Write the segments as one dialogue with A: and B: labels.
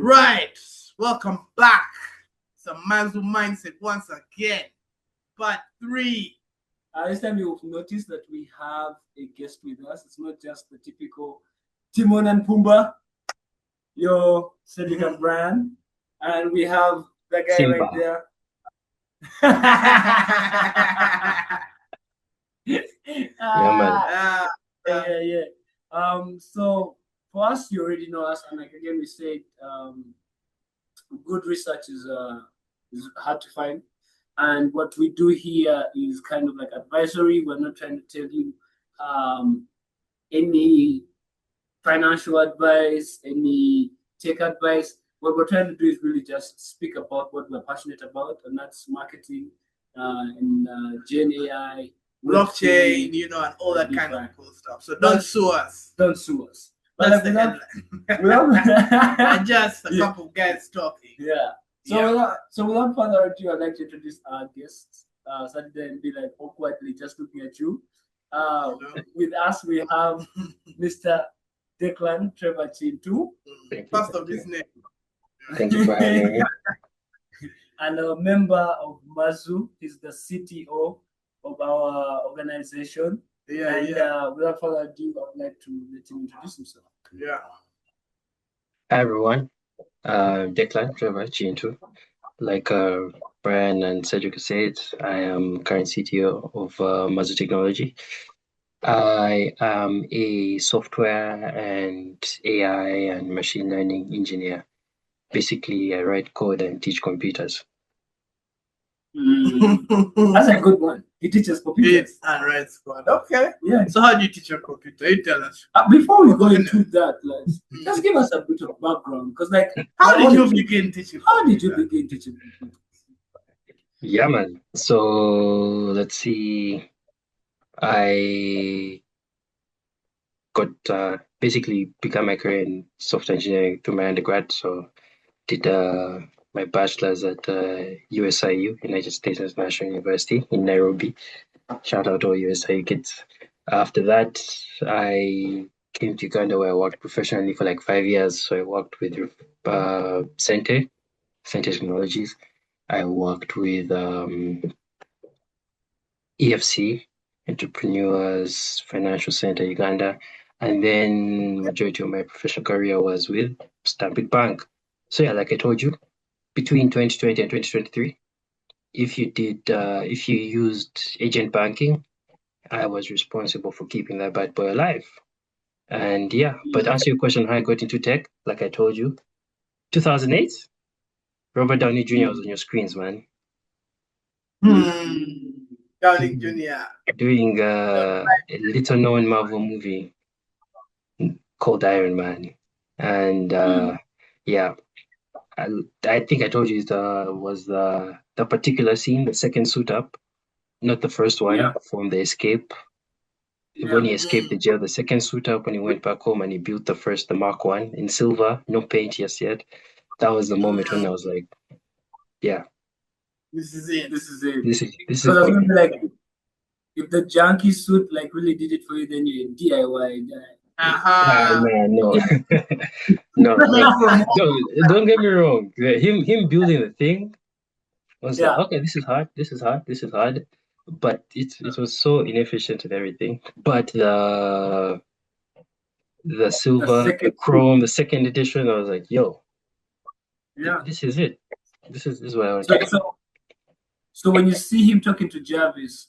A: Right, welcome back. It's a Mazu mindset once again. Part 3.
B: This time you've noticed that we have a guest with us. It's not just the typical Timon and Pumbaa, your Cedric and Brian, and we have the guy
C: Simba.
B: right there. Yeah. So for us, you already know us, and like again we said, good research is hard to find. And what we do here is kind of like advisory. We're not trying to tell you any financial advice, any tech advice. What we're trying to do is really just speak about what we're passionate about, and that's marketing and Gen AI,
A: blockchain, and all that kind of cool stuff. So don't sue us.
B: Don't sue us.
A: That's the headline. Just a couple of guys talking.
B: Yeah. So without further ado, I'd like to introduce our guests. Saturday and be like awkwardly just looking at you. With us, we have Mr. Declan Kintu.
A: First of his name.
C: Thank you for having me.
B: And a member of Mazu. He's the CTO of our organization. Without further ado, I would like to let him introduce himself.
A: Yeah.
C: Hi everyone. Declan Kintu. Like Brian and Cedric said, I am current CTO of Mazu Technology. I am a software and AI and machine learning engineer. Basically, I write code and teach computers.
B: That's a good one. He teaches computers.
A: And writes code. Okay.
B: Yeah.
A: So how do you teach your computer? You tell us.
B: Before we go into that, just give us a bit of background. Because
A: how did you begin teaching?
B: How did you begin teaching computers?
C: Yeah, man. So let's see. I got basically began my career in software engineering through my undergrad. So did my bachelor's at USIU, United States International University in Nairobi. Shout out to all USIU kids. After that, I came to Uganda where I worked professionally for like 5 years. So I worked with Center Technologies. I worked with EFC, Entrepreneurs Financial Center Uganda. And then majority of my professional career was with Stanbic Bank. So yeah, like I told you, between 2020 and 2023, if you used agent banking, I was responsible for keeping that bad boy alive. And yeah, but answer your question, how I got into tech, like I told you, 2008, Robert Downey Jr. was on your screens, man.
A: Downey Jr.
C: Doing a little known Marvel movie called Iron Man. And yeah, I think I told you it was the particular scene, the second suit up, not the first one from the escape. When he escaped the jail, the second suit up when he went back home and he built the Mark 1 in silver, no paint yet. That was the moment when I was like, yeah.
A: This is it.
C: This is
B: so I mean, like, if the junkie suit really did it for you, then you're a DIY guy.
C: No. No, don't get me wrong. Him building the thing was like, okay, this is hard. But it was so inefficient and everything. But the silver, the chrome, the second edition, I was like, yo, this is it. This is what I want to do.
B: So when you see him talking to Jarvis,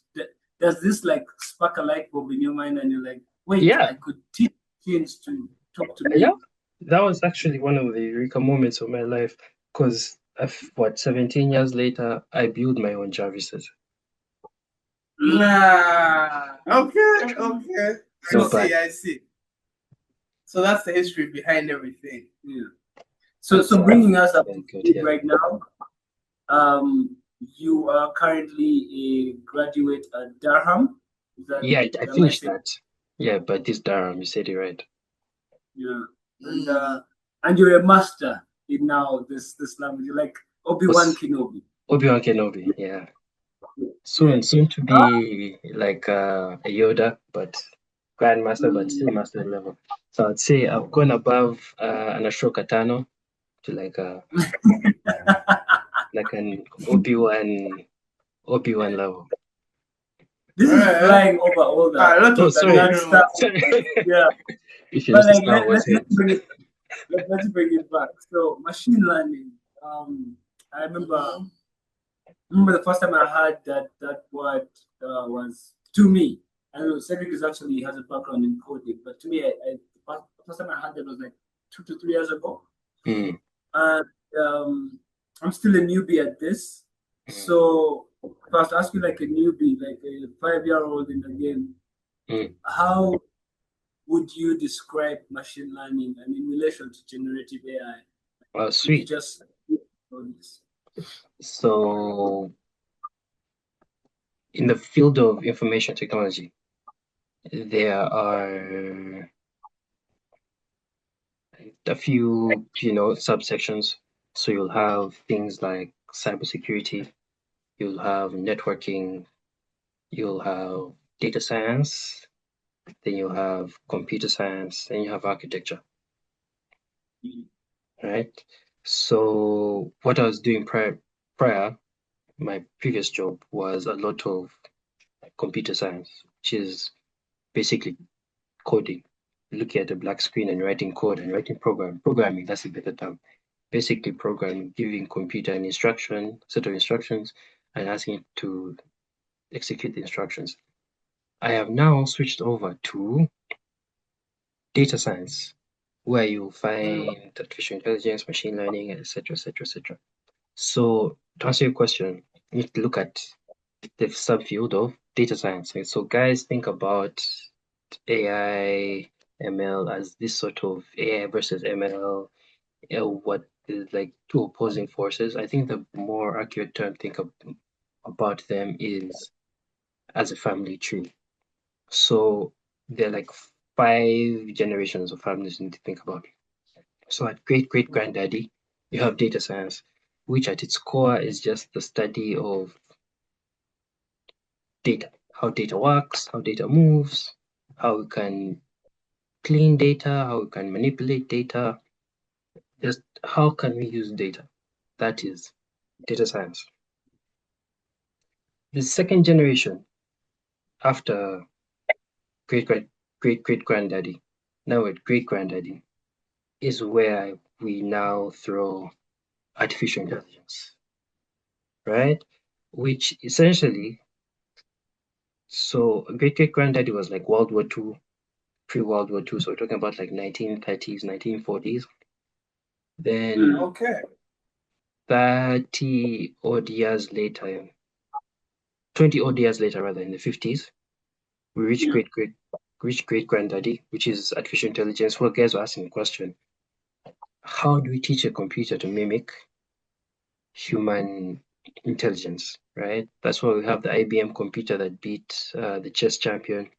B: does this spark a light bulb in your mind and you're like, wait, I could teach kids to talk to me?
C: Yeah, that was actually one of the eureka moments of my life because 17 years later, I built my own Jarvises.
A: Okay. I see. So that's the history behind everything.
B: Yeah. So bringing us up right now, you are currently a graduate at Durham.
C: I finished that. Yeah, but this Durham, you said it right.
B: Yeah, and you're a master in now this language. You're like Obi-Wan Kenobi.
C: Obi-Wan Kenobi, yeah. Soon to be like a Yoda, but Grandmaster, but still master level. So I'd say I've gone above an Ashoka Tano to like an OP1 level.
B: This is flying over all that.
A: Let's
C: Oh, sorry.
B: Yeah.
C: If you
B: But
C: listen to
B: like,
C: Star Wars,
B: let's bring it back. So machine learning. I remember the first time I heard that word was to me. I know Cedric is actually has a background in coding, but to me, the first time I heard that was like 2 to 3 years ago.
C: Mm.
B: And I'm still a newbie at this. So if I was to ask you like a newbie, like a 5-year-old in the game, how would you describe machine learning and in relation to generative AI?
C: Oh, sweet.
B: Just
C: so in the field of information technology, there are a few, subsections. So you'll have things like cybersecurity, you'll have networking, you'll have data science, then you'll have computer science, then you have architecture. Right? So what I was doing prior, my previous job was a lot of computer science, which is basically coding, looking at a black screen and writing code and writing programming, that's a better term. Basically programming, giving computer an set of instructions and asking it to execute the instructions. I have now switched over to data science, where you'll find artificial intelligence, machine learning, etc., etc., etc. So to answer your question, you need to look at the subfield of data science. So guys, think about AI, ML as this sort of AI versus ML, what is like two opposing forces. I think the more accurate term to think about them is as a family tree. So there are like 5 generations of families you need to think about. So at great granddaddy, you have data science, which at its core is just the study of data, how data works, how data moves, how we can clean data, how we can manipulate data, just how can we use data. That is data science. The second generation after great granddaddy, now at great granddaddy, is where we now throw artificial intelligence, right? Which essentially, so great granddaddy was like World War II, pre-World War II, so we're talking about like 1930s, 1940s. Then 30 odd years later, 20 odd years later, rather, in the 50s, we reach great granddaddy, which is artificial intelligence. Well, guys were asking the question, how do we teach a computer to mimic human intelligence, right? That's why we have the IBM computer that beat the chess champion.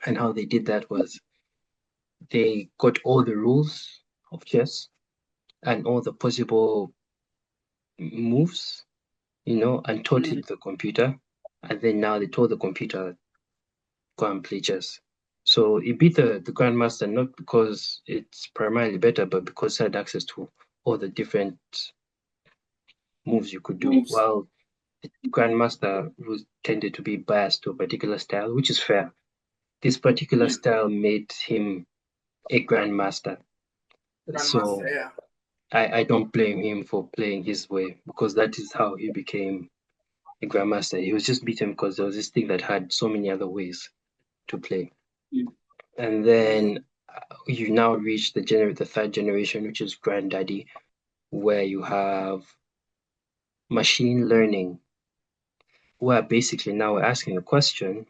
C: And how they did that was they got all the rules of chess and all the possible moves, and taught it to the computer. And then now they told the computer, go and play chess. So it beat the grandmaster not because it's primarily better, but because it had access to all the different moves you could do. While the grandmaster was tended to be biased to a particular style, which is fair. This particular style made him a grandmaster. So I don't blame him for playing his way, because that is how he became a grandmaster. He was just beaten because there was this thing that had so many other ways to play. And then you now reach the third generation, which is granddaddy, where you have machine learning, where basically now we're asking the question,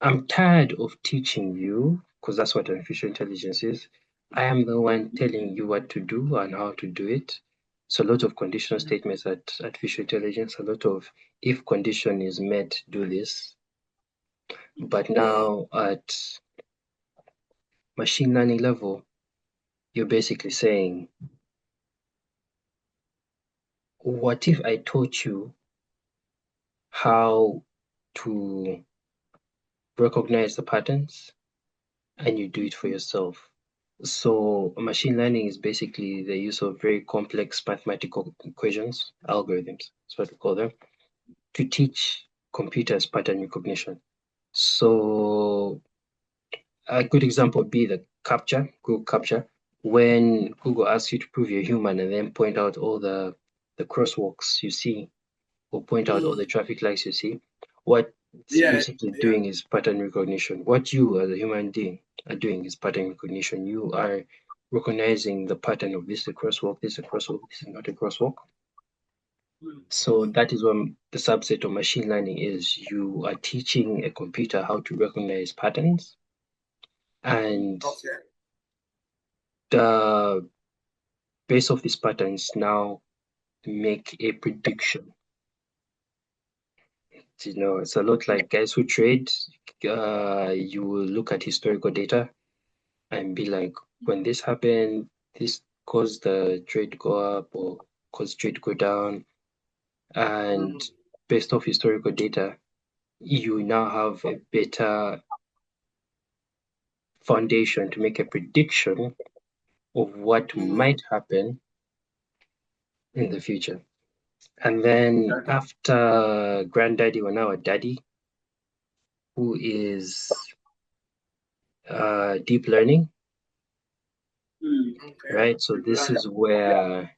C: I'm tired of teaching you, because that's what artificial intelligence is. I am the one telling you what to do and how to do it. So a lot of conditional statements at artificial intelligence, a lot of if condition is met, do this. But now at machine learning level, you're basically saying, what if I taught you how to recognize the patterns and you do it for yourself? So machine learning is basically the use of very complex mathematical equations, algorithms, that's what we call them, to teach computers pattern recognition. So a good example would be the captcha, Google captcha. When Google asks you to prove you're human and then point out all the crosswalks you see, or point out all the traffic lights you see, what it's basically doing is pattern recognition. What you as a human being are doing is pattern recognition. You are recognizing the pattern of this is a crosswalk, this is a crosswalk, this is not a crosswalk. So that is what the subset of machine learning is. You are teaching a computer how to recognize patterns, and the base of these patterns now make a prediction. You know, it's a lot like guys who trade. You will look at historical data and be like, when this happened, this caused the trade to go up or caused trade to go down. And based off historical data, you now have a better foundation to make a prediction of what might happen in the future. And then after granddaddy, we're now a daddy, who is deep learning, right? So this is where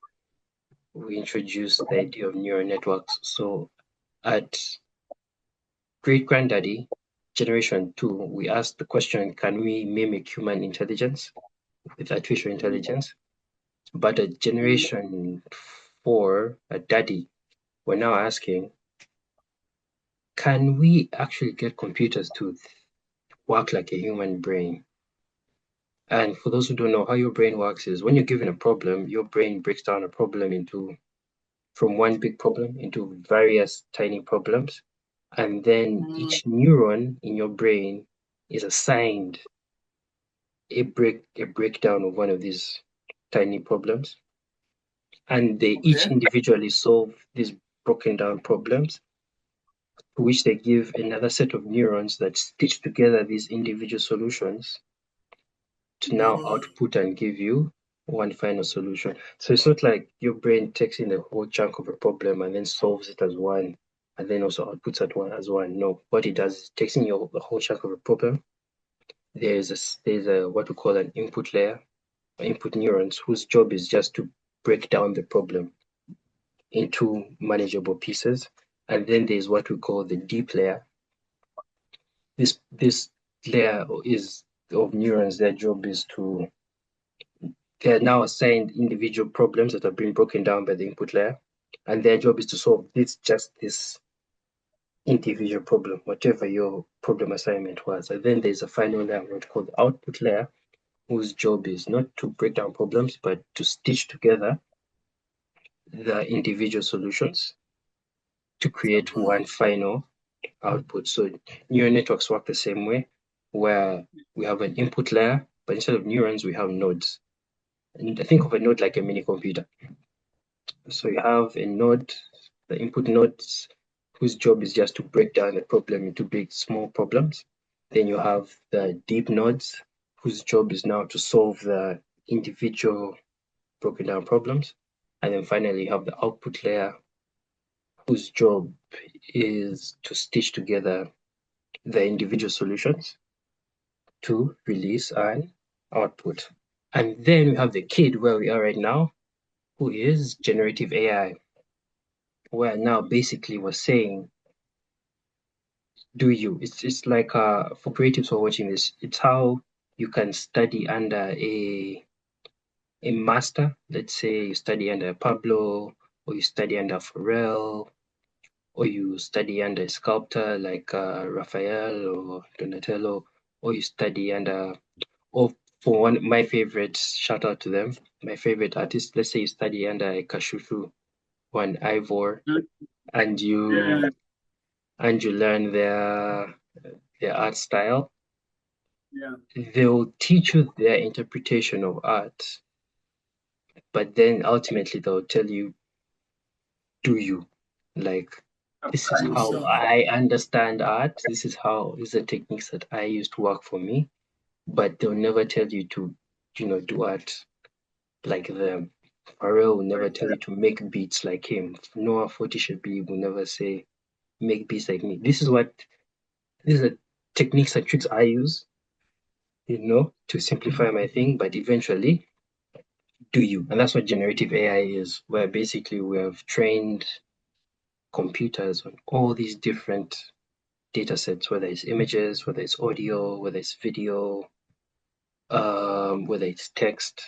C: we introduce the idea of neural networks. So at great granddaddy, generation 2, we asked the question, can we mimic human intelligence with artificial intelligence? But at generation 4, at daddy, we're now asking, can we actually get computers to work like a human brain? And for those who don't know, how your brain works is when you're given a problem, your brain breaks down a problem from one big problem into various tiny problems. And then each neuron in your brain is assigned a breakdown of one of these tiny problems. And they each individually solve these broken down problems, to which they give another set of neurons that stitch together these individual solutions to now output and give you one final solution. So it's not like your brain takes in a whole chunk of a problem and then solves it as one, and then also outputs that one as one. No, what it does is it takes in the whole chunk of a problem. There's a what we call an input layer, input neurons, whose job is just to break down the problem into manageable pieces. And then there's what we call the deep layer. This layer is of neurons. Their job is to they are now assigned individual problems that are being broken down by the input layer, and their job is to solve this individual problem, whatever your problem assignment was. And then there's a final layer, what we call the output layer, whose job is not to break down problems, but to stitch together the individual solutions to create one final output. So neural networks work the same way, where we have an input layer, but instead of neurons, we have nodes. And I think of a node like a mini computer. So you have a node, the input nodes, whose job is just to break down a problem into big, small problems. Then you have the deep nodes, whose job is now to solve the individual broken down problems. And then finally, you have the output layer, whose job is to stitch together the individual solutions to release an output. And then we have the kid where we are right now, who is generative AI, where now basically we're saying, do you? It's like for creatives who are watching this, it's how you can study under a master. Let's say you study under Pablo, or you study under Pharrell, or you study under a sculptor like Raphael or Donatello, or you study under, or for one, my favorite, shout out to them, my favorite artist, let's say you study under a Kashuthu or an Ivor, and you learn their art style. They'll teach you their interpretation of art, but then ultimately they'll tell you, do you? Like, this is how I understand art. These are techniques that I use to work for me. But they'll never tell you to do art like them. Pharrell will never tell you to make beats like him. Noah Forty will never say make beats like me. These are techniques and tricks I use, to simplify my thing, but eventually do you. And that's what generative AI is, where basically we have trained computers on all these different data sets, whether it's images, whether it's audio, whether it's video, whether it's text.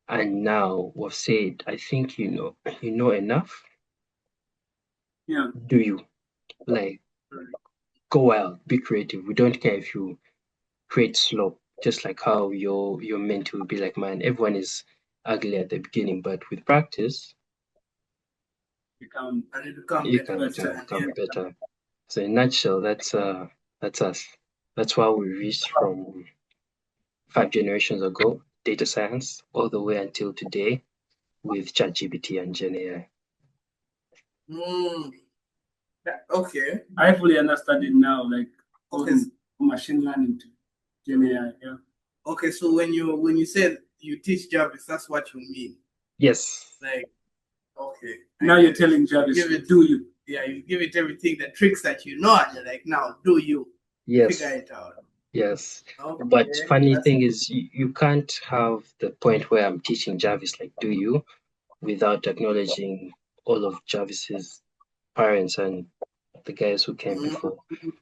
C: And now we've said, I think you know enough.
B: Yeah.
C: Do you? Like, go wild, be creative. We don't care if you create slop, just like how you're meant to be like, man, everyone is ugly at the beginning, but with practice,
B: You can
C: you can become better. So in a nutshell, that's us. That's why we reached from 5 generations ago, data science, all the way until today with ChatGPT and Gen AI.
A: Okay.
B: I fully understand it now, like
A: Okay.
B: machine learning to Gen AI. Yeah.
A: Okay, so when you said you teach Jarvis, that's what you mean.
C: Yes.
A: Like, okay.
B: Now you're telling Jarvis, do you?
A: Yeah, you give it everything, the tricks that you know, and you're like, now do you?
C: Yes.
A: Figure it out.
C: Yes.
A: Okay.
C: But funny thing is, you can't have the point where I'm teaching Jarvis like, do you, without acknowledging all of Jarvis's parents and the guys who came before.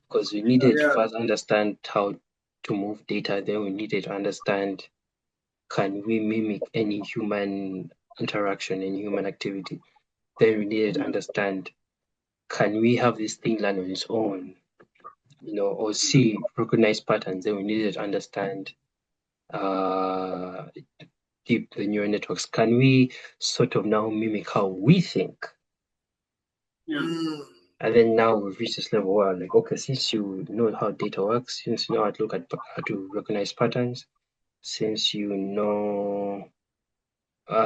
C: Because we needed to first understand how to move data, then we needed to understand, can we mimic any human interaction, any human activity? Then we needed to understand, can we have this thing learn on its own? Or recognize patterns. Then we needed to understand deep the neural networks. Can we sort of now mimic how we think?
B: Yeah.
C: And then now we've reached this level where, like, okay, since you know how data works, since you know how to look at how to recognize patterns, since you know,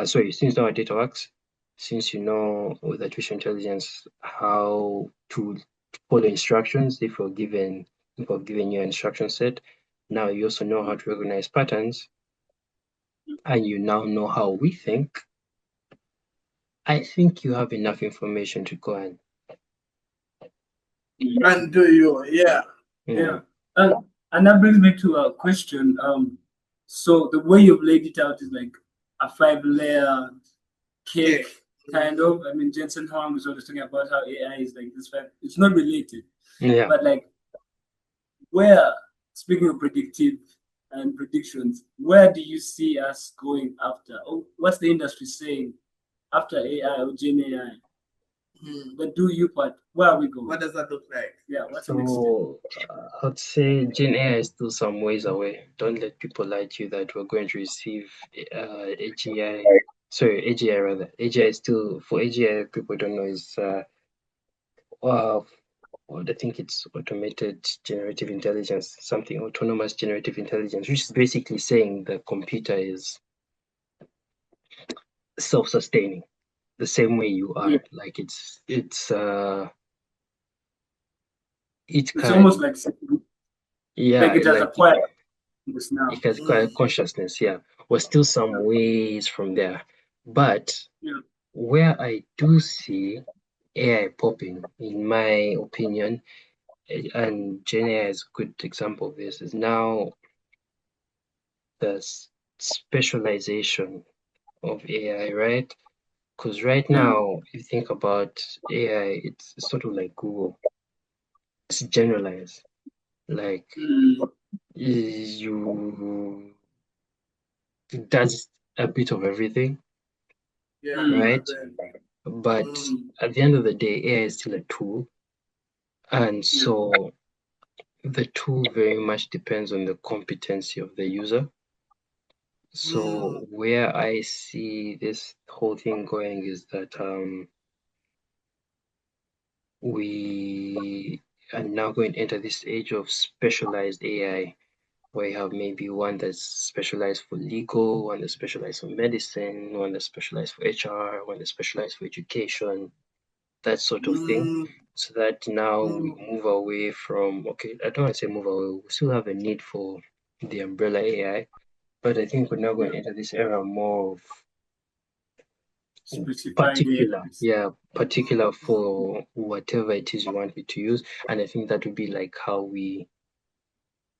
C: since you know how data works, since you know with artificial intelligence how to follow instructions if you're given your instruction set, now you also know how to recognize patterns, and you now know how we think. I think you have enough information to go and
A: do you? Yeah.
B: Yeah. And that brings me to a question. So the way you've laid it out is like a 5-layer cake, kind of. I mean, Jensen Huang was always talking about how AI is like this. It's not related.
C: Yeah.
B: But like, where, speaking of predictive and predictions, where do you see us going after? Or what's the industry saying after AI or Gen AI? The do you part, where are we going?
A: What does that look like?
B: Yeah, what's the next step?
C: I'd say Gen AI is still some ways away. Don't let people lie to you that we're going to receive AGI. Sorry, AGI rather. AGI is still, for AGI, people don't know, is I think it's automated generative intelligence, something autonomous generative intelligence, which is basically saying the computer is self-sustaining, the same way you are. Like it's
B: almost like it has acquired this now.
C: It has acquired consciousness. Yeah, we're still some ways from there, but where I do see AI popping, in my opinion, and Gen AI is a good example of this, is now the specialization of AI, right? Because right now, if you think about AI, it's sort of like Google. It's generalized. Like it does a bit of everything, right? But at the end of the day, AI is still a tool. And so the tool very much depends on the competency of the user. So where I see this whole thing going is that we are now going to enter this age of specialized AI, where you have maybe one that's specialized for legal, one that's specialized for medicine, one that's specialized for HR, one that's specialized for education, that sort of thing. So that now we move away from, okay, I don't want to say move away, we still have a need for the umbrella AI, but I think we're now going to enter this era more of
B: specified
C: particular,
B: areas.
C: yeah, particular for whatever it is you want me to use. And I think that would be like how we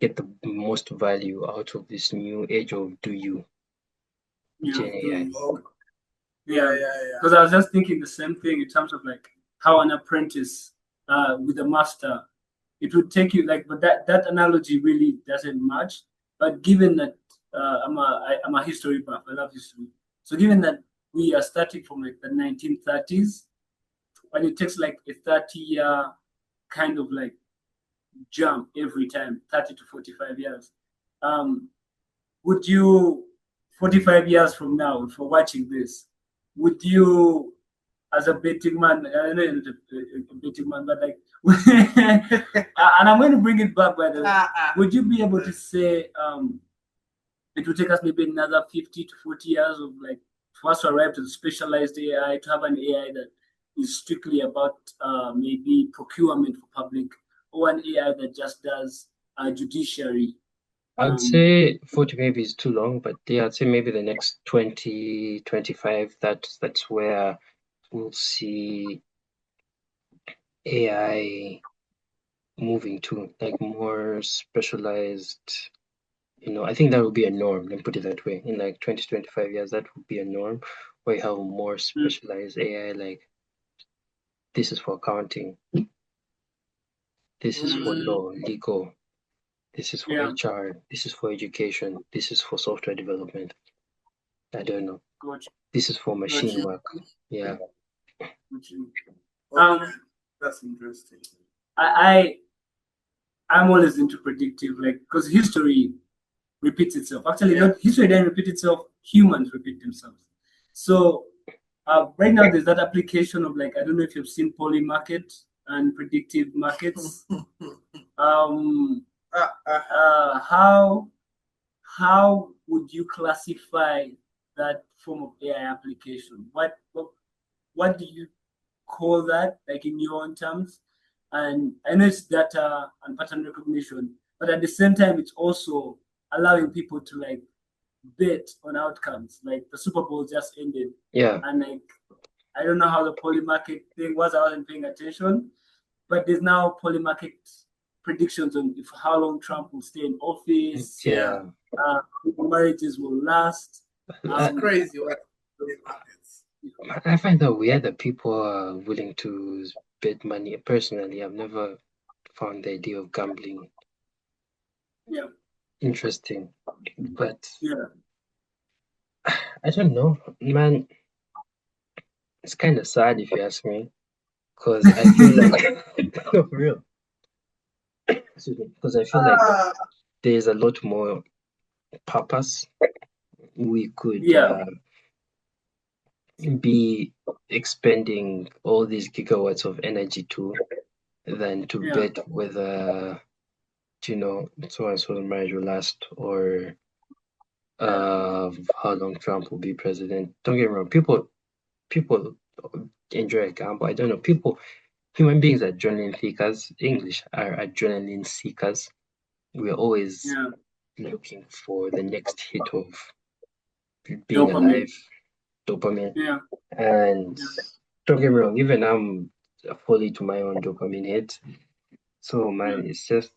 C: get the most value out of this new age of do you Gen AI.
B: Yeah. Because I was just thinking the same thing in terms of like how an apprentice with a master, it would take you like, but that analogy really doesn't match. But given that I'm a history buff, I love history. So given that we are starting from like the 1930s, and it takes like a 30-year kind of like jump every time, 30 to 45 years. Would you, 45 years from now, for watching this, would you, as a betting man, I know you're not a betting man, but like, and I'm going to bring it back, by the way, would you be able to say it will take us maybe another 50 to 40 years of like, for us to arrive to the specialized AI, to have an AI that is strictly about maybe procurement for public, or an AI that just does judiciary?
C: I'd say 40 maybe is too long, but yeah, I'd say maybe the next 20, 25, that's where we'll see AI moving to, like more specialized, I think that would be a norm, let me put it that way. In like 20 to 25 years, that would be a norm where you have more specialized AI, like this is for accounting, this is for law, legal, this is for HR, this is for education, this is for software development. I don't know. This is for machine work. Yeah.
A: That's interesting.
B: I'm always into predictive, like, because history repeats itself. Actually, not history doesn't repeat itself. Humans repeat themselves. So right now there's that application of like, I don't know if you've seen Polymarket and predictive markets. How would you classify that form of AI application? What do you call that, like in your own terms? And I know it's data and pattern recognition, but at the same time, it's also allowing people to like bet on outcomes. Like the Super Bowl just ended.
C: Yeah.
B: And like, I don't know how the Polymarket thing was, I wasn't paying attention, but there's now Polymarket predictions on if how long Trump will stay in office.
C: Yeah.
B: Marriages will last.
A: It's crazy what
C: I find that weird that people are willing to bet money. Personally, I've never found the idea of gambling interesting, but I don't know, man. It's kind of sad if you ask me, because I feel like no, for real. Because I feel like there's a lot more purpose we could be expending all these gigawatts of energy to than to bet whether so and so's marriage will last, or how long Trump will be president. Don't get me wrong, people enjoy a gamble. I don't know, human beings are adrenaline seekers. English are adrenaline seekers. We're always looking for the next hit of being alive, dopamine. And don't get me wrong, even I'm fully to my own dopamine hit. So man, it's just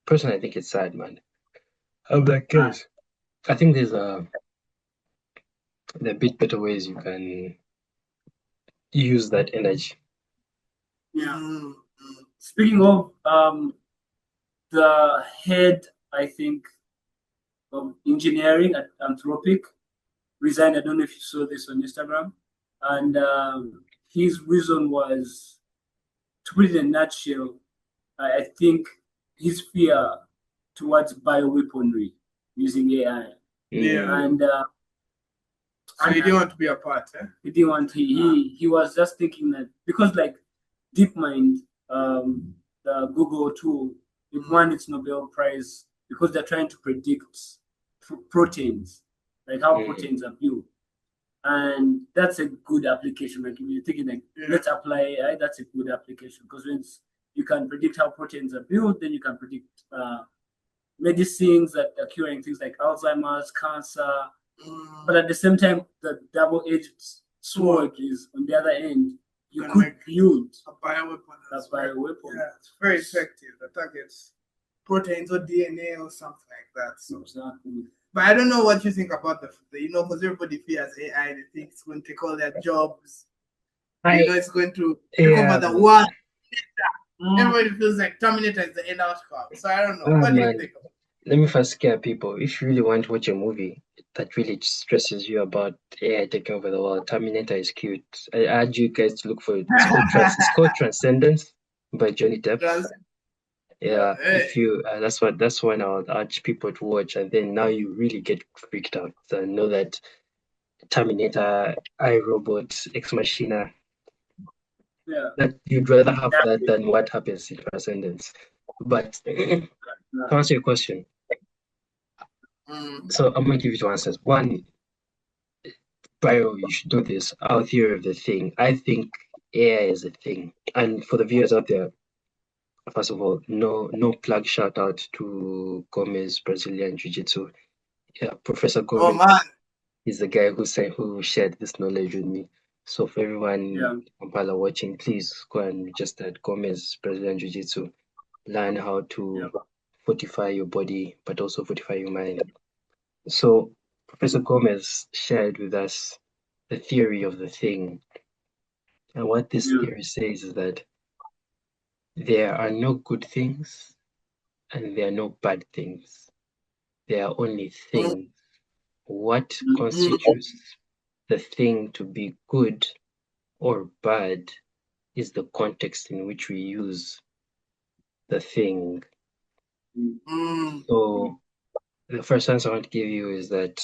C: personally, I think it's sad, man. I'm like, guys, I think there are a bit better ways you can use that energy.
B: Speaking of the head, I think, of engineering at Anthropic resigned. I don't know if you saw this on Instagram, and his reason was, to put it in a nutshell, I think his fear towards bioweaponry using AI. And
A: so he didn't want to be a part, eh?
B: He didn't want. He was just thinking that because like DeepMind, the Google tool, it won its Nobel Prize because they're trying to predict proteins, like how proteins are built. And that's a good application. Like if you're thinking like, let's apply AI, that's a good application, because when you can predict how proteins are built, then you can predict medicines that are curing things like Alzheimer's, cancer.
A: Mm.
B: But at the same time, the double-edged sword is on the other end. You
A: Gonna
B: could
A: make
B: build
A: a bioweapon.
B: a bioweapon.
A: Yeah, it's very effective. The targets proteins or DNA or something like that. So,
B: Exactly.
A: but I don't know what you think about the because everybody fears AI. They think it's going to take all their jobs. It's going to take over the world. Everybody feels like Terminator is the end outcome. So I don't know. What do you think?
C: Let me first scare people. If you really want to watch a movie that really stresses you about AI taking over the world, Terminator is cute. I urge you guys to look for it. It's called Transcendence by Johnny Depp. Yeah, if you that's one I would urge people to watch, and then now you really get freaked out. So know that Terminator, iRobot, Ex Machina.
B: Yeah.
C: That you'd rather have that than what happens in Transcendence. But to answer your question, so I'm gonna give you two answers. One, Bio, you should do this. Our theory of the thing. I think AI is a thing. And for the viewers out there, first of all, no plug shout out to Gomez Brazilian Jiu-Jitsu. Yeah, Professor Gomez is the guy who shared this knowledge with me. So for everyone in Kampala watching, please go and register at Gomez Brazilian Jiu-Jitsu. Learn how to fortify your body, but also fortify your mind. So Professor Gomez shared with us the theory of the thing. And what this theory says is that there are no good things and there are no bad things. There are only things. What constitutes the thing to be good or bad is the context in which we use the thing. So the first answer I want to give you is that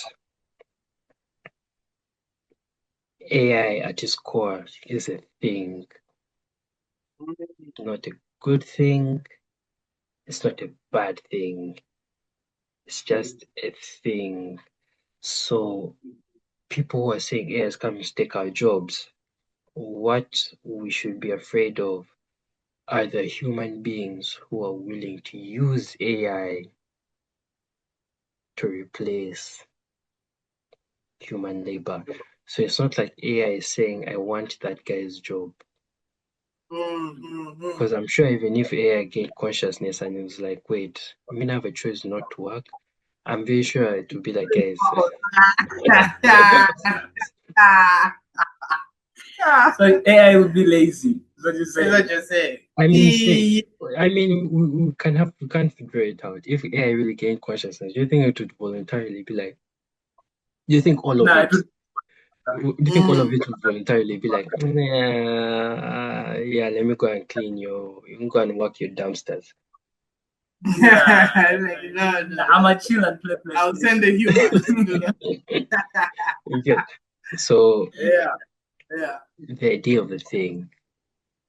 C: AI at its core is a thing, not a good thing. It's not a bad thing. It's just a thing. So people who are saying AI is coming to take our jobs, what we should be afraid of are the human beings who are willing to use AI to replace human labor. So it's not like AI is saying, I want that guy's job. Because I'm sure even if AI gained consciousness and it was like, wait, I mean, I have a choice not to work, I'm very sure it would be like, guys.
B: So AI would be lazy. What you say?
C: I mean, we can't figure it out. If AI really gained consciousness, do you think it would voluntarily be like? Do you think all of it? Do you think all of it would voluntarily be like, yeah, let me go and clean you can go and work your dumpsters?
B: I'm a chill and play.
A: I'll send the human.
C: Okay. So
A: yeah.
C: The idea of the thing.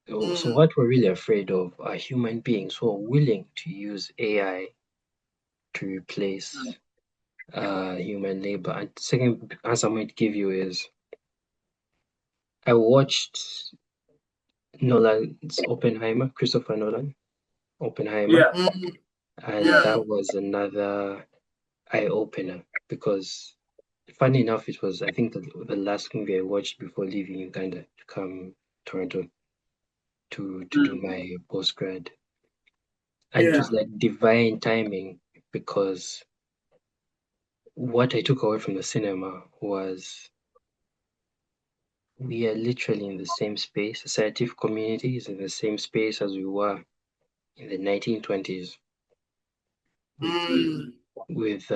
C: So what we're really afraid of are human beings who are willing to use AI to replace human labor. And the second answer I might give you is I watched Nolan's Oppenheimer, Christopher Nolan, Oppenheimer. And that was another eye-opener because funny enough, it was, I think, the last movie I watched before leaving Uganda to come Toronto to do my postgrad. And it was like divine timing because what I took away from the cinema was we are literally in the same space. The scientific community is in the same space as we were in the 1920s with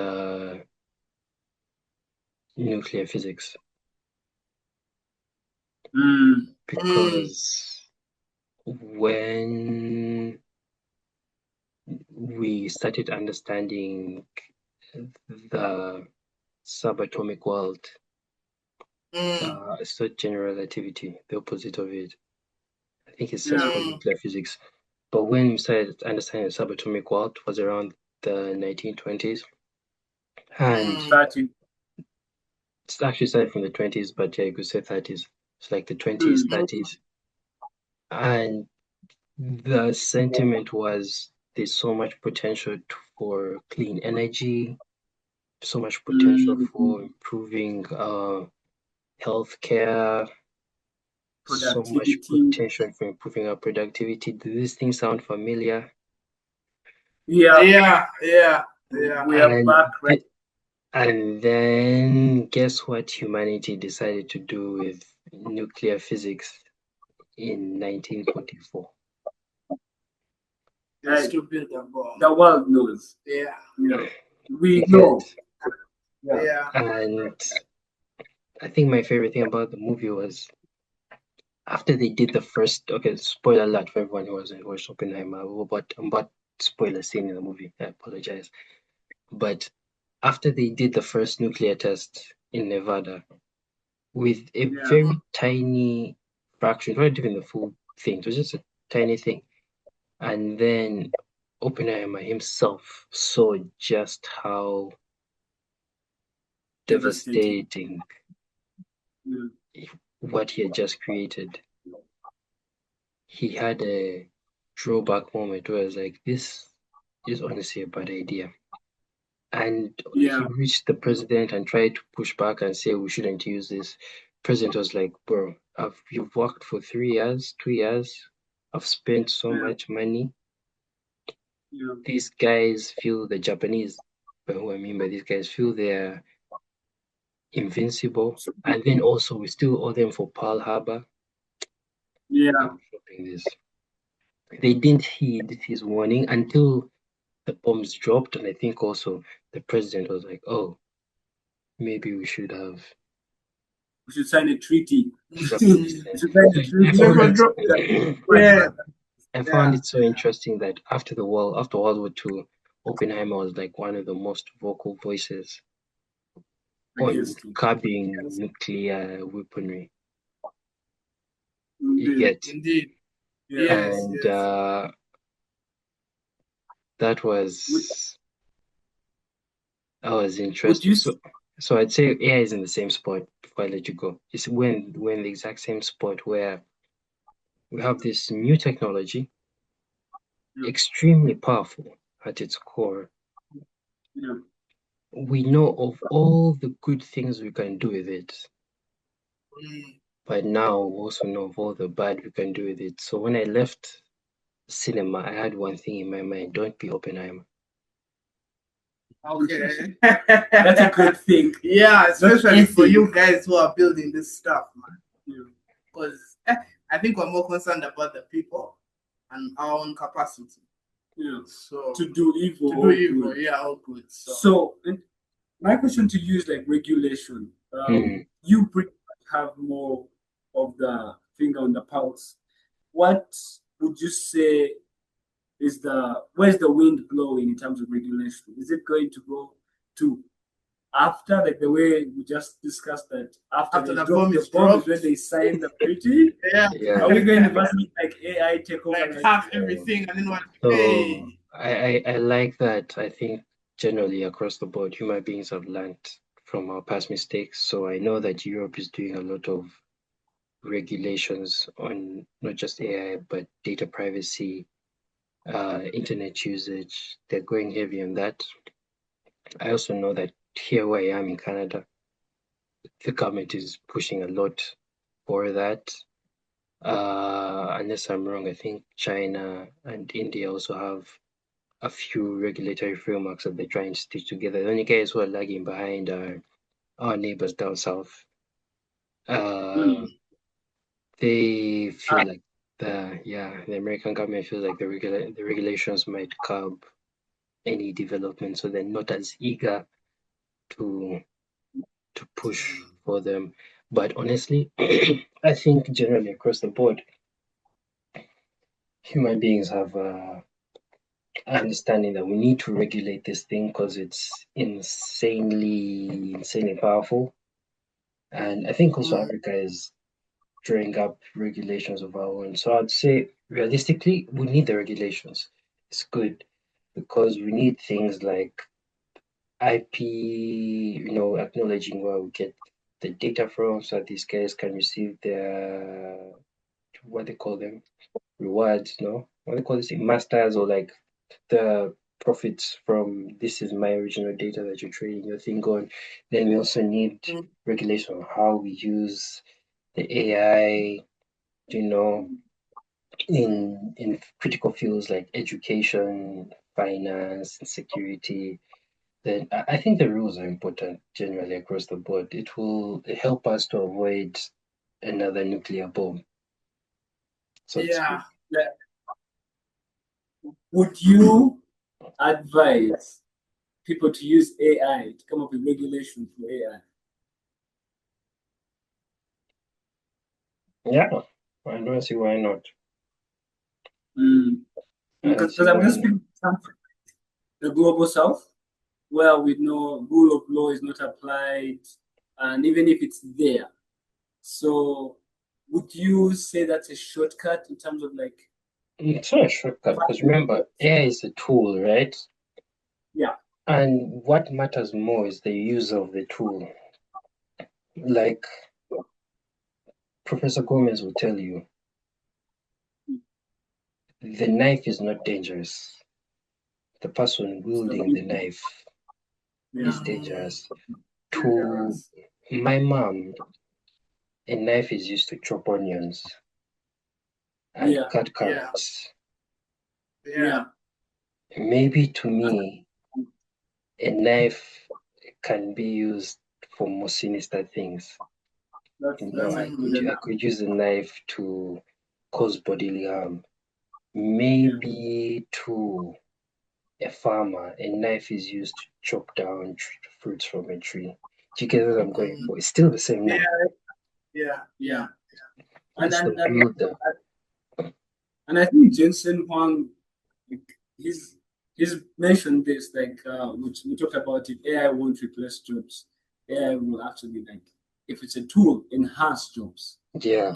C: nuclear physics. Because when we started understanding the subatomic world, it's not general relativity, the opposite of it. I think it's just called nuclear physics. But when we started understanding the subatomic world was around the 1920s. And it's actually started from the 20s, but yeah, you could say 30s. It's like the 20s, 30s. And the sentiment was there's so much potential for clean energy, so much potential for improving healthcare, so much potential for improving our productivity. Do these things sound familiar?
B: Yeah. We are back, right?
C: And then guess what humanity decided to do with nuclear physics in 1944?
A: To build a bomb.
B: The world knows.
A: Yeah.
B: We know.
A: Yeah.
C: And I think my favorite thing about the movie was after they did the first, okay, spoiler alert for everyone who hasn't watched Oppenheimer, but I'm about spoiler scene in the movie. I apologize. But after they did the first nuclear test in Nevada with a very tiny fraction, not even the full thing, it was just a tiny thing. And then Oppenheimer himself saw just how devastating what he had just created. He had a throwback moment where I was like, this is honestly a bad idea. And he reached the president and tried to push back and say we shouldn't use this. President was like, bro, you've worked for 3 years, 2 years. I've spent so much money. These guys feel the Japanese, but who I mean by these guys feel they're invincible. And then also we still owe them for Pearl Harbor. I'm dropping this. They didn't heed his warning until the bombs dropped, and I think also the president was like, oh, maybe we should
B: sign a treaty.
C: I found it so interesting that after World War II, Oppenheimer was like one of the most vocal voices on curbing nuclear weaponry.
A: Indeed.
C: And that was interesting. So I'd say AI is in the same spot before I let you go. It's when the exact same spot where we have this new technology, extremely powerful at its core. We know of all the good things we can do with it. But now we also know of all the bad we can do with it. So when I left cinema, I had one thing in my mind: don't be Oppenheimer.
A: Okay.
B: That's a good thing.
A: Yeah, especially for you guys who are building this stuff, man. Because I think we're more concerned about the people and our own capacity. So
B: to do evil.
A: All good.
B: So my question to you is like regulation. You pretty much have more of the finger on the pulse. What would you say is where's the wind blowing in terms of regulation? Is it going to go to after, like the way we just discussed that after the bomb is when they sign the treaty? Are we going to like AI take over,
A: like half everything and then what?
C: So I like that. I think generally across the board, human beings have learned from our past mistakes. So I know that Europe is doing a lot of regulations on not just AI but data privacy, internet usage. They're going heavy on that. I also know that here where I am in Canada, the government is pushing a lot for that. Unless I'm wrong, I think China and India also have a few regulatory frameworks that they're trying to stitch together. The only guys who are lagging behind are our neighbors down south. They feel like the American government feels like the regulations might curb any development, so they're not as eager to push for them. But honestly, I think generally across the board, human beings have understanding that we need to regulate this thing because it's insanely powerful. And I think also Africa is drawing up regulations of our own. So I'd say realistically, we need the regulations. It's good because we need things like IP, acknowledging where we get the data from so that these guys can receive their, what they call them, rewards, what they call this, masters, or like the profits from this is my original data that you're trading your thing on. Then we also need regulation on how we use the AI, in critical fields like education, finance, and security. Then I think the rules are important generally across the board. It will help us to avoid another nuclear bomb, so to speak.
B: Yeah. Would you advise people to use AI to come up with regulations for AI?
C: Yeah, I don't see why not. I don't
B: Because
C: see
B: I'm
C: why
B: just
C: not.
B: speaking something the global south, where we know rule of law is not applied, and even if it's there, so would you say that's a shortcut in terms of like?
C: It's not a shortcut because remember, AI is a tool, right?
B: Yeah.
C: And what matters more is the use of the tool. Like Professor Gomez will tell you, the knife is not dangerous. The person wielding the knife is dangerous. To my mom, a knife is used to chop onions and cut carrots.
A: Yeah.
C: Maybe to me, a knife can be used for more sinister things. I could use a knife to cause bodily harm. Maybe to a farmer, a knife is used to chop down fruits from a tree. Do you get what I'm going for? It's still the same knife.
B: Yeah.
C: It's the builder.
B: And I think Jensen Huang, he's mentioned this, like which we talked about it. AI won't replace jobs. AI will actually, like, if it's a tool, enhance jobs.
C: Yeah.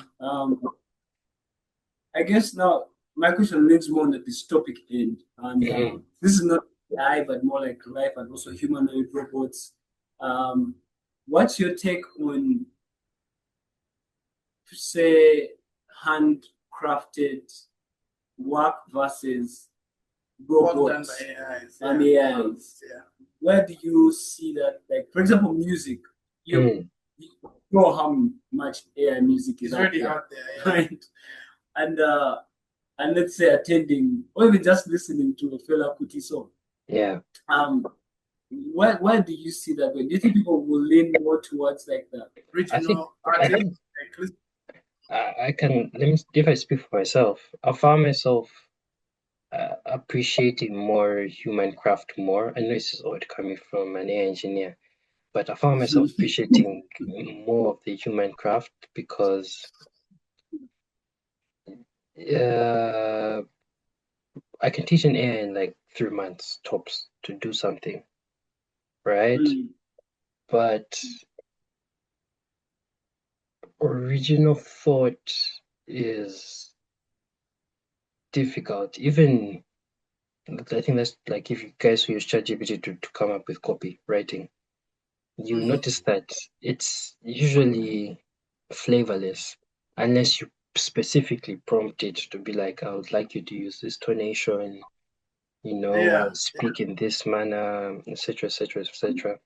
B: I guess now my question leads more on the dystopic end, and this is not AI, but more like life and also humanoid robots. What's your take on, say, handcrafted work versus robots and AIs? Where do you see that? Like, for example, music. You know how much AI music is
A: already
B: out there, right? And let's say attending or even just listening to a Fela Kuti song.
C: Yeah.
B: Where do you see that? Do you think people will lean more towards like the
A: original artist?
C: I can, let me, if I speak for myself, I found myself appreciating more human craft more. I know this is odd coming from an AI engineer, but I found myself appreciating more of the human craft because I can teach an AI in like 3 months tops to do something, right? But original thought is difficult. Even I think that's like if you guys use ChatGPT to come up with copy writing, you notice that it's usually flavorless unless you specifically prompt it to be like, I would like you to use this tonation, speak in this manner, etc., etc., etc.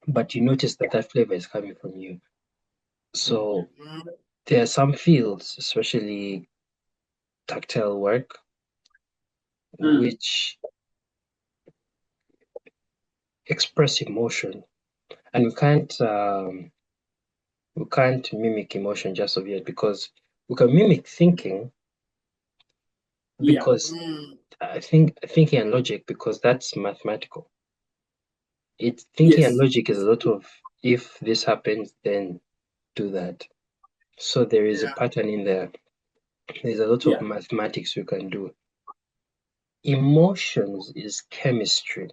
C: But you notice that that flavor is coming from you. So there are some fields, especially tactile work, which express emotion, and we can't mimic emotion just of yet because we can mimic thinking because I think thinking and logic because that's mathematical. It's thinking and logic is a lot of if this happens, then do that. So there is a pattern in there. There's a lot of mathematics we can do. Emotions is chemistry.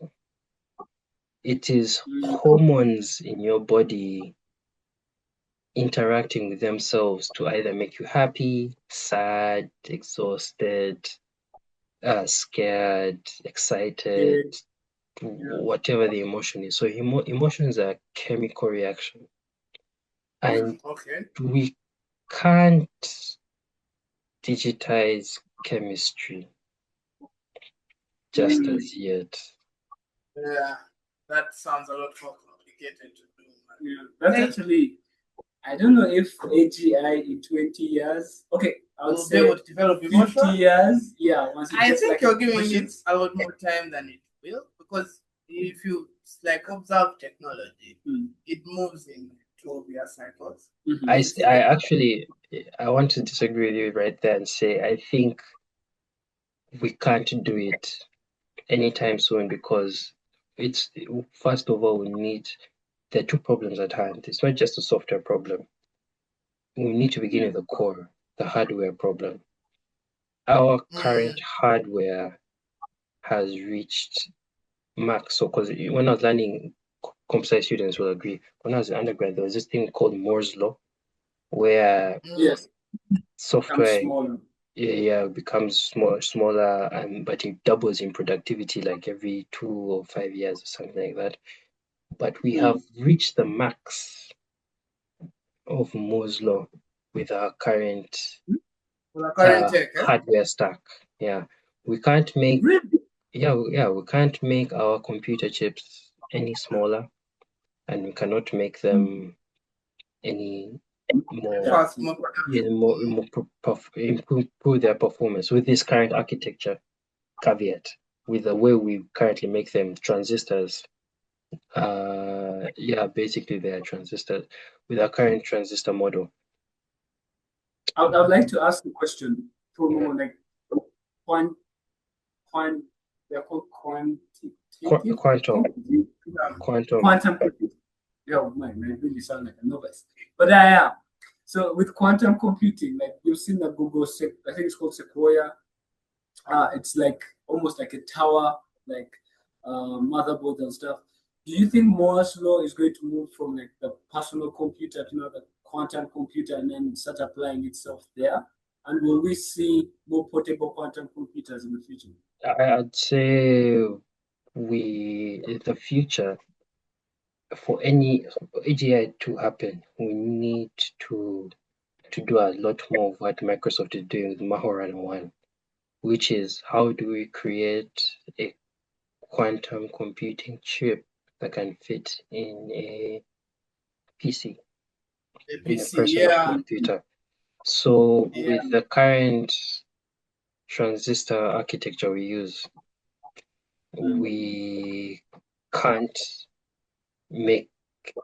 C: It is hormones in your body interacting with themselves to either make you happy, sad, exhausted, scared, excited, whatever the emotion is. So emotions are chemical reaction. And we can't digitize chemistry. just as yet.
A: Yeah, that sounds a lot more complicated to do.
B: Yeah, that's actually, I don't know if AGI in 20 years, okay, I would
A: Will be
B: say
A: able to develop
B: 50
A: emotion.
B: years. Yeah, once it
A: I
B: gets
A: think
B: like
A: you're giving it
B: emotions.
A: a lot more time than it will, because if you like observe technology, it moves in 12-year cycles.
C: I actually I want to disagree with you right there and say I think we can't do it anytime soon because it's first of all there are two problems at hand. It's not just a software problem. We need to begin with the core, the hardware problem. Our current hardware has reached max. So, because when I was learning, computer students will agree. When I was an undergrad, there was this thing called Moore's law, where
B: Yes,
C: software becomes smaller, but it doubles in productivity like every 2 or 5 years or something like that. But we have reached the max of Moore's law with our current
A: Tech,
C: hardware stack. Yeah, we can't make we can't make our computer chips any smaller, and we cannot make them any more
A: fast,
C: improve their performance with this current architecture caveat. With the way we currently make them, transistors, basically they are transistors with our current transistor model.
B: I would like to ask a question for like they're called
C: quantum.
B: Yeah, man, I really sound like a novice. But I am. So with quantum computing, like you've seen the Google, I think it's called Sequoia. It's like almost like a tower, like motherboards and stuff. Do you think Moore's law is going to move from like the personal computer to the quantum computer and then start applying itself there? And will we see more portable quantum computers in the future?
C: I'd say the future, for any AGI to happen, we need to do a lot more of what Microsoft is doing with Mahoran 1, which is how do we create a quantum computing chip that can fit in a PC, in a personal computer. So with the current transistor architecture we use, we can't make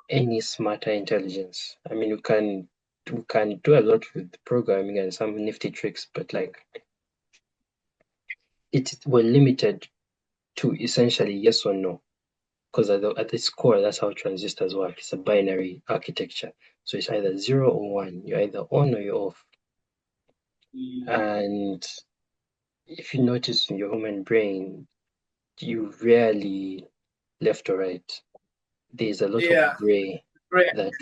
C: any smarter intelligence. I mean, we can do a lot with programming and some nifty tricks, but like we're limited to essentially yes or no, because at its core, that's how transistors work. It's a binary architecture, so it's either 0 or 1. You're either on or you're off. And if you notice in your human brain, you rarely left or right. There's a lot of gray that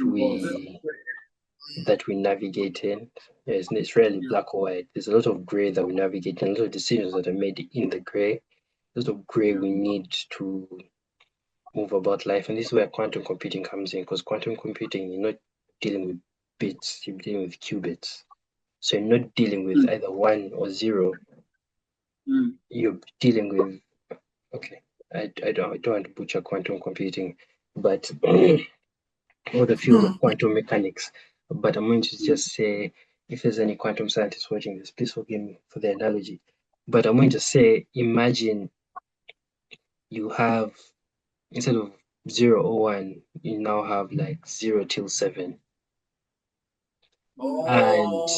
C: we navigate in. It's rarely black or white. There's a lot of gray that we navigate, and a lot of decisions that are made in the gray. A lot of gray we need to move about life, and this is where quantum computing comes in, because quantum computing, you're not dealing with bits, you're dealing with qubits. So you're not dealing with either 1 or 0. You're dealing with, I don't want to butcher quantum computing, but or the field of quantum mechanics. But I'm going to just say, if there's any quantum scientists watching this, please forgive me for the analogy. But I'm going to say, imagine you have, instead of 0 or 1, you now have like 0 till 7. And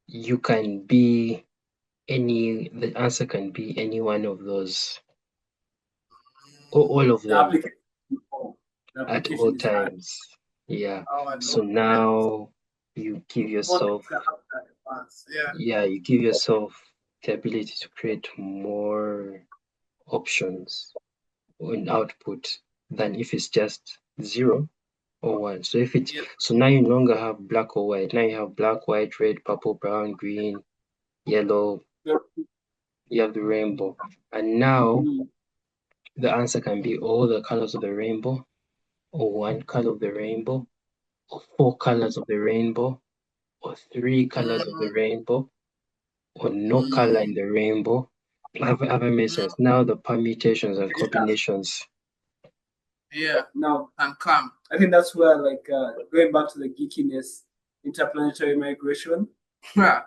C: you can be the answer can be any one of those, or all of them at all times. Yeah. So now you give yourself the ability to create more options in output than if it's just 0 or 1. So so now you no longer have black or white. Now you have black, white, red, purple, brown, green, yellow. You have the rainbow. And now the answer can be all the colors of the rainbow, or 1 color of the rainbow, or 4 colors of the rainbow, or 3 colors of the rainbow, or no color in the rainbow. haven't made sense. Now the permutations and combinations.
A: Yeah.
B: Now,
A: and come.
B: I think that's where, like, going back to the geekiness, interplanetary migration
A: Yeah.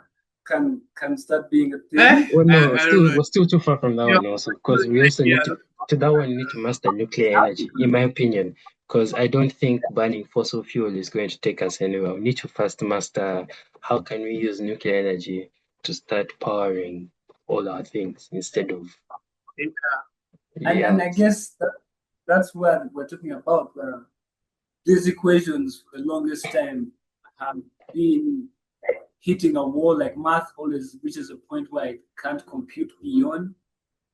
B: can start being a thing.
C: Well, no,
A: I don't know.
C: we're still too far from that one also, because we also need to that one need to master nuclear energy, in my opinion, because I don't think burning fossil fuel is going to take us anywhere. We need to first master how can we use nuclear energy to start powering all our things instead of
B: And I guess that's what we're talking about. Where these equations for the longest time have been hitting a wall. Like math always reaches a point where it can't compute beyond.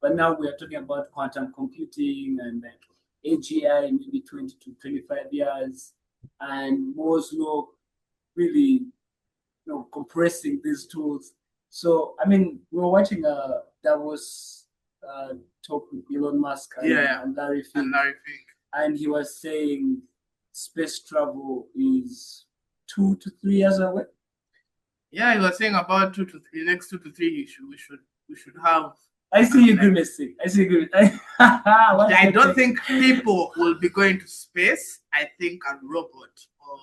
B: But now we are talking about quantum computing and like AGI in maybe 20 to 25 years, and Moore's law really, compressing these tools. So I mean, we were watching that was talk with Elon Musk and Larry Fink, and he was saying space travel is 2 to 3 years away.
A: Yeah, he was saying about next 2 to 3 we should have.
B: I see you grimacing. I see you grimacing.
A: I don't think people will be going to space. I think a robot or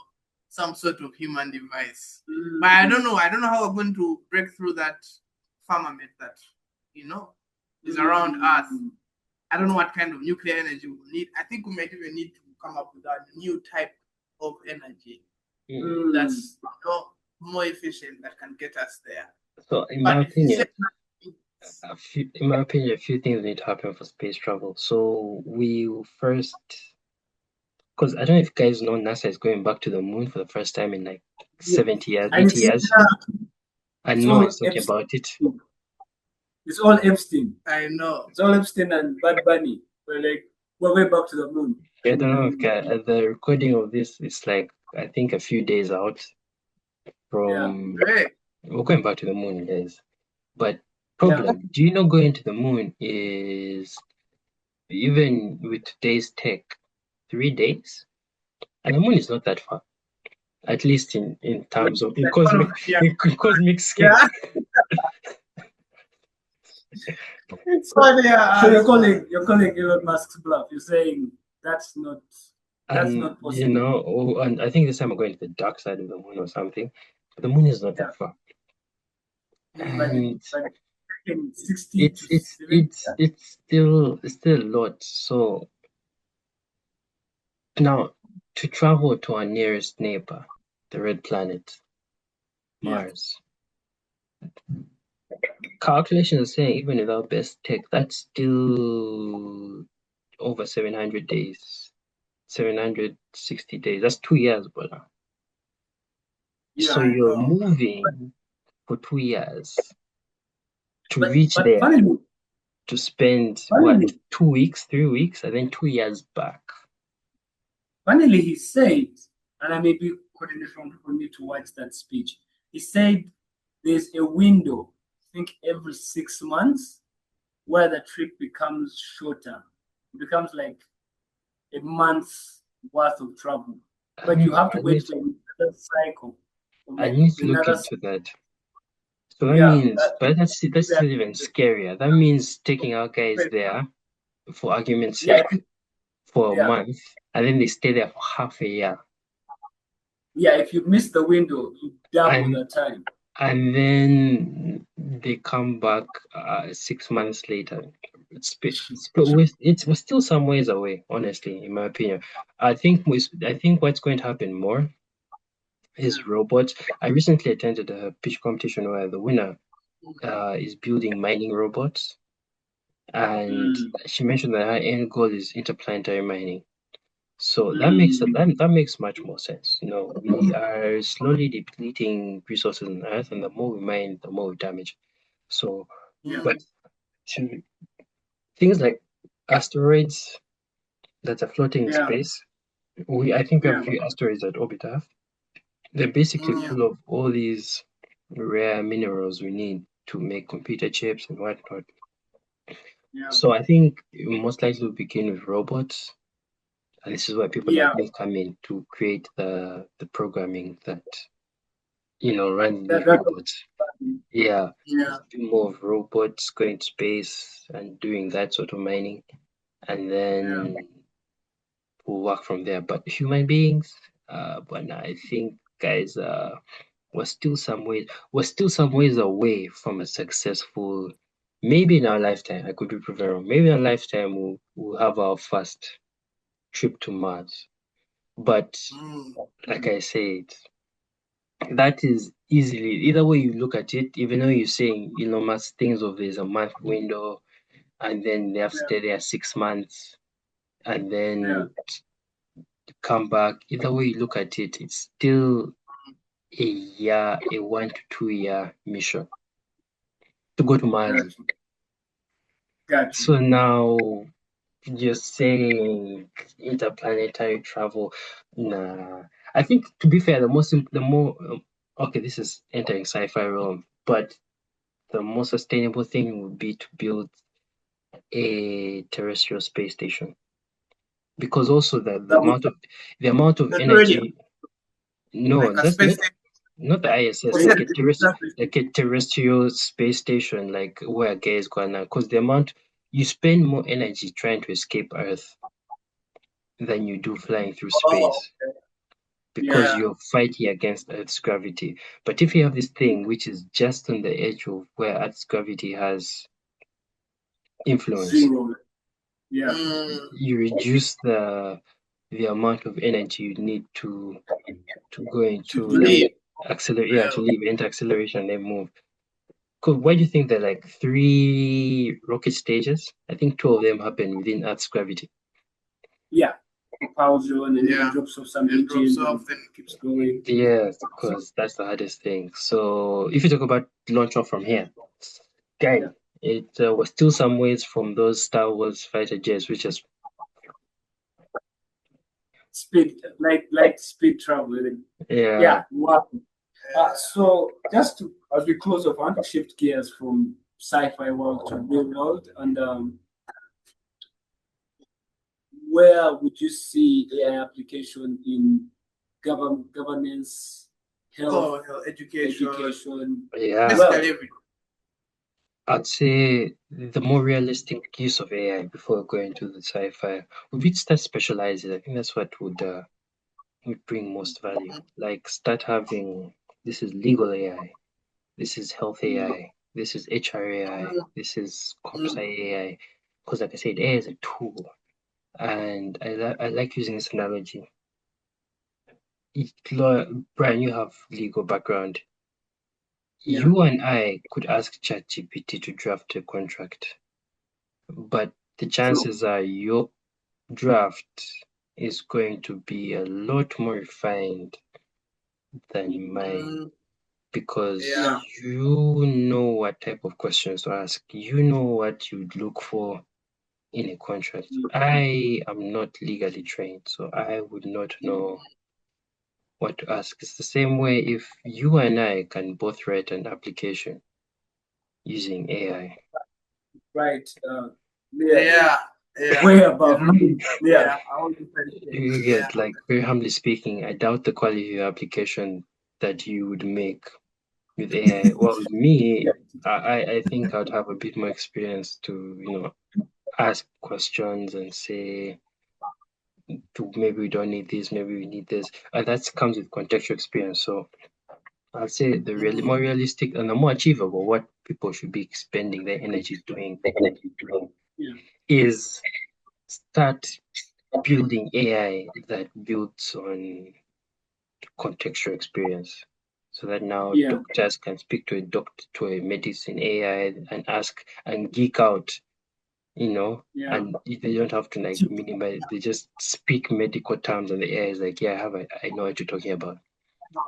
A: some sort of human device. But I don't know. I don't know how we're going to break through that firmament that is around Earth. I don't know what kind of nuclear energy we'll need. I think we might even need to come up with a new type of energy that's more efficient, that can get us there.
C: So in my opinion, a few things need to happen for space travel. So we first, because I don't know if you guys know, NASA is going back to the moon for the first time in like 70 years, 80 years. And no one's talking about it.
B: It's all Epstein.
A: I know.
B: It's all Epstein and Bad Bunny. We're way back to the moon.
C: I don't know if the recording of this is like, I think a few days out from we're going back to the moon, guys. But problem, do you know going to the moon is, even with today's tech, 3 days? And the moon is not that far. At least in terms of cosmic scale.
B: It's funny. So you're calling Elon Musk's bluff. You're saying that's not possible.
C: And I think this time we're going to the dark side of the moon or something. But the moon is not that far. And it's still a lot. So now to travel to our nearest neighbor, the red planet, Mars. Calculations are saying even without best tech, that's still over 700 days, 760 days. That's 2 years, brother. Yeah, so you're moving for 2 years to reach there, to spend 2 weeks, 3 weeks, and then 2 years back.
B: Finally, he said, and I may be quoting it from for me to watch that speech. He said there's a window, I think every 6 months, where the trip becomes shorter. It becomes like a month's worth of travel. But you have to wait for another cycle.
C: I need to look into that. So that means, but that's still even scarier. That means taking our guys there, for argument's sake, for a month, and then they stay there for half a year.
B: Yeah, if you miss the window, you double the time.
C: And then they come back 6 months later. We're still some ways away, honestly, in my opinion. I think what's going to happen more is robots. I recently attended a pitch competition where the winner is building mining robots, and she mentioned that her end goal is interplanetary mining. So that makes much more sense. We are slowly depleting resources on Earth, and the more we mine, the more we damage. So, but to things like asteroids that are floating in space, I think we have a few asteroids that orbit Earth. They're basically full of all these rare minerals we need to make computer chips and whatnot. So I think most likely we'll begin with robots. And this is where people like me come in to create the programming that run
B: That,
C: with
B: that,
C: robots. Yeah,
A: Yeah.
C: more of robots going to space and doing that sort of mining, and then we'll work from there. But human beings, but I think, guys, we're still some ways away from a successful. Maybe in our lifetime, I could be proven wrong. Maybe in our lifetime, we'll have our first trip to Mars. But like I said, that is easily, either way you look at it, even though you're saying Elon Musk thinks of there's a month window, and then they have to stay there 6 months, and then come back. Either way you look at it, it's still a 1 to 2 year mission to go to Mars.
B: Gotcha.
C: So now you're saying interplanetary travel. Nah, I think, to be fair, the more okay, this is entering sci-fi realm, but the most sustainable thing would be to build a terrestrial space station, because also the amount of
A: That's already
C: energy. No,
A: like a
C: that's
A: space
C: not the ISS,
A: station.
C: like a terrestrial space station, like where guys go now, because the amount you spend more energy trying to escape Earth than you do flying through space, because
A: Yeah.
C: you're fighting against Earth's gravity. But if you have this thing which is just on the edge of where Earth's gravity has influence,
B: Zero. Yeah.
C: you reduce the amount of energy you need to go into
A: leave.
C: accelerate, to leave, enter acceleration, and then move. Why do you think there are like 3 rocket stages? I think 2 of them happen within Earth's gravity.
B: Yeah. Powers on and then drops off some engine,
A: drops off, then keeps going.
C: Yes, because that's the hardest thing. So if you talk about launch off from here, guy, it was still some ways from those Star Wars fighter jets, which is
B: speed, like speed travel.
C: yeah.
B: Wow. So just to, as we close off, I want to shift gears from sci-fi world to real world, and where would you see AI application in governance, health, education?
C: Yeah.
A: Basically,
C: I'd say the more realistic use of AI before going to the sci-fi would be to start specializing. I think that's what would bring most value. Like start having, this is legal AI, this is health AI, this is HR AI, this is comp AI. Because like I said, AI is a tool, and I like using this analogy. Brian, you have legal background. You and I could ask ChatGPT to draft a contract, but the chances are your draft is going to be a lot more refined than mine, because you know what type of questions to ask. You know what you'd look for in a contract. I am not legally trained, so I would not know what to ask. It's the same way if you and I can both write an application using AI.
B: Right.
A: Way
B: above me. Yeah.
C: You get, like, very humbly speaking, I doubt the quality of your application that you would make with AI. Well, with me, I think I'd have a bit more experience to, ask questions and say, maybe we don't need this, maybe we need this. And that comes with contextual experience. So I'll say the more realistic and the more achievable, what people should be spending their energy doing is start building AI that builds on contextual experience. So that now doctors can speak to a medicine AI and ask and geek out, and they don't have to like minimize. They just speak medical terms, and the AI is like, yeah, I know what you're talking about.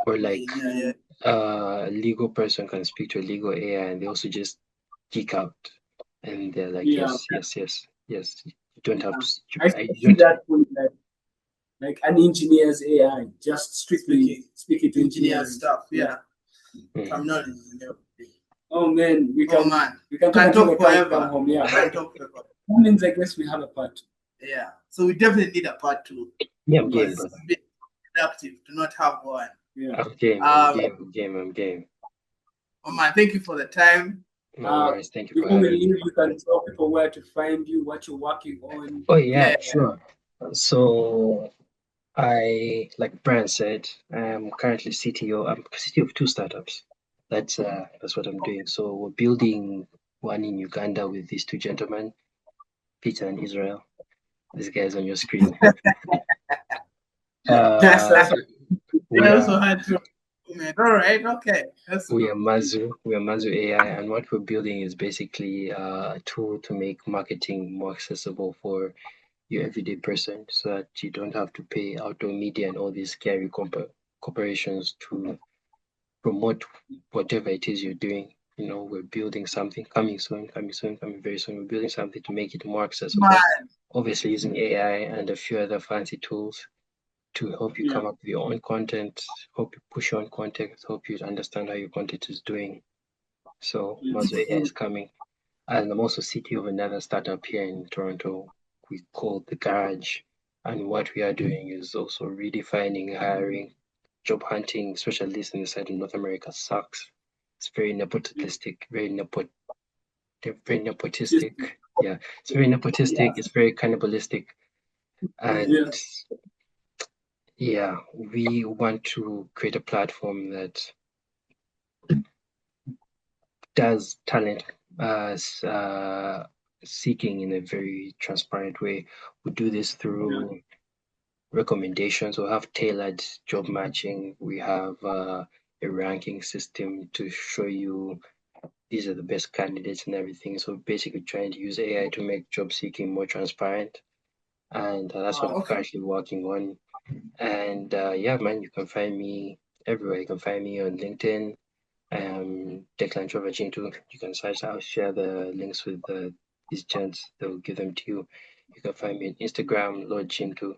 C: Or like a legal person can speak to a legal AI, and they also just geek out, and they're like, yes. You don't have to.
B: I see that with like an engineer's AI, just strictly speaking to engineers
A: stuff. I'm not an engineer.
B: Oh man, we can talk forever. Home. Yeah,
A: can talk forever.
B: That means I guess we have a part.
A: Yeah, so we definitely need a part 2.
C: Yeah,
A: because it's a bit productive to not have one.
B: Yeah.
C: I'm game. I'm game.
A: Oh man, thank you for the time.
C: No worries. Thank you for
B: Before we
C: having me.
B: leave, you can tell people where to find you, what you're working on.
C: Oh yeah,
A: Yeah.
C: sure. So like Brian said, I'm currently CTO. I'm CTO of two startups. That's what I'm doing. So we're building one in Uganda with these two gentlemen, Peter and Israel. These guys on your screen.
B: That's
C: We
A: I
C: are
A: also had to. All right, okay. That's
C: we
A: good.
C: are Mazu. We are Mazu AI, and what we're building is basically a tool to make marketing more accessible for your everyday person, so that you don't have to pay outdoor media and all these scary corporations to promote whatever it is you're doing. We're building something coming soon, coming very soon. We're building something to make it more accessible.
A: Man.
C: Obviously, using AI and a few other fancy tools to help you come up with your own content, help you push your own content, help you understand how your content is doing. So Mazu AI is coming. And I'm also CTO of another startup here in Toronto. We call The Garage. And what we are doing is also redefining hiring, job hunting, especially in the side of North America, sucks. It's very nepotistic, very nepotistic. Yeah, it's very nepotistic. It's very cannibalistic. And yeah, we want to create a platform that does talent seeking in a very transparent way. We do this through recommendations. We'll have tailored job matching. We have a ranking system to show you these are the best candidates and everything. So basically trying to use AI to make job seeking more transparent. And that's what I'm currently working on. And yeah, man, you can find me everywhere. You can find me on LinkedIn. Declan Kintu. You can search. I'll share the links with these gents. They'll give them to you. You can find me on Instagram, Lord Chintu.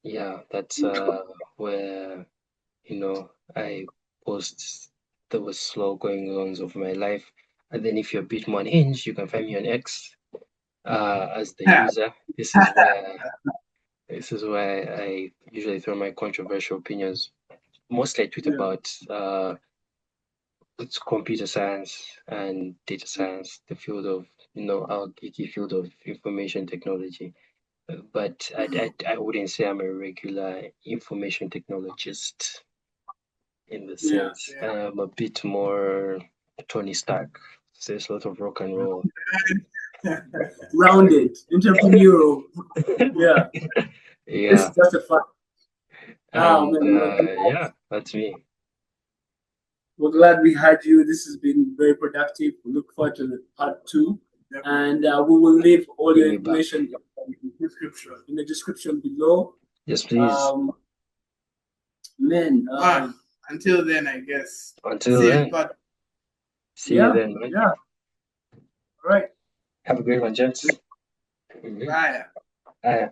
C: Yeah, that's where I post the slow going ons of my life. And then if you're a bit more unhinged, you can find me on X as the user. This is where I usually throw my controversial opinions. Mostly I tweet about it's computer science and data science, the field of our geeky field of information technology. But I wouldn't say I'm a regular information technologist in the sense. I'm a bit more Tony Stark. So there's a lot of rock and roll.
B: Rounded, entrepreneurial. Yeah.
C: Yeah.
B: It's just a fact.
C: Yeah, that's me.
B: We're glad we had you. This has been very productive. We look forward to the part 2. And we will leave all your information in the description below.
C: Yes, please.
A: Until then, I guess.
C: Until then. See you then, man.
B: Yeah. All right.
C: Have a great one, gents.
A: Bye.
C: Bye.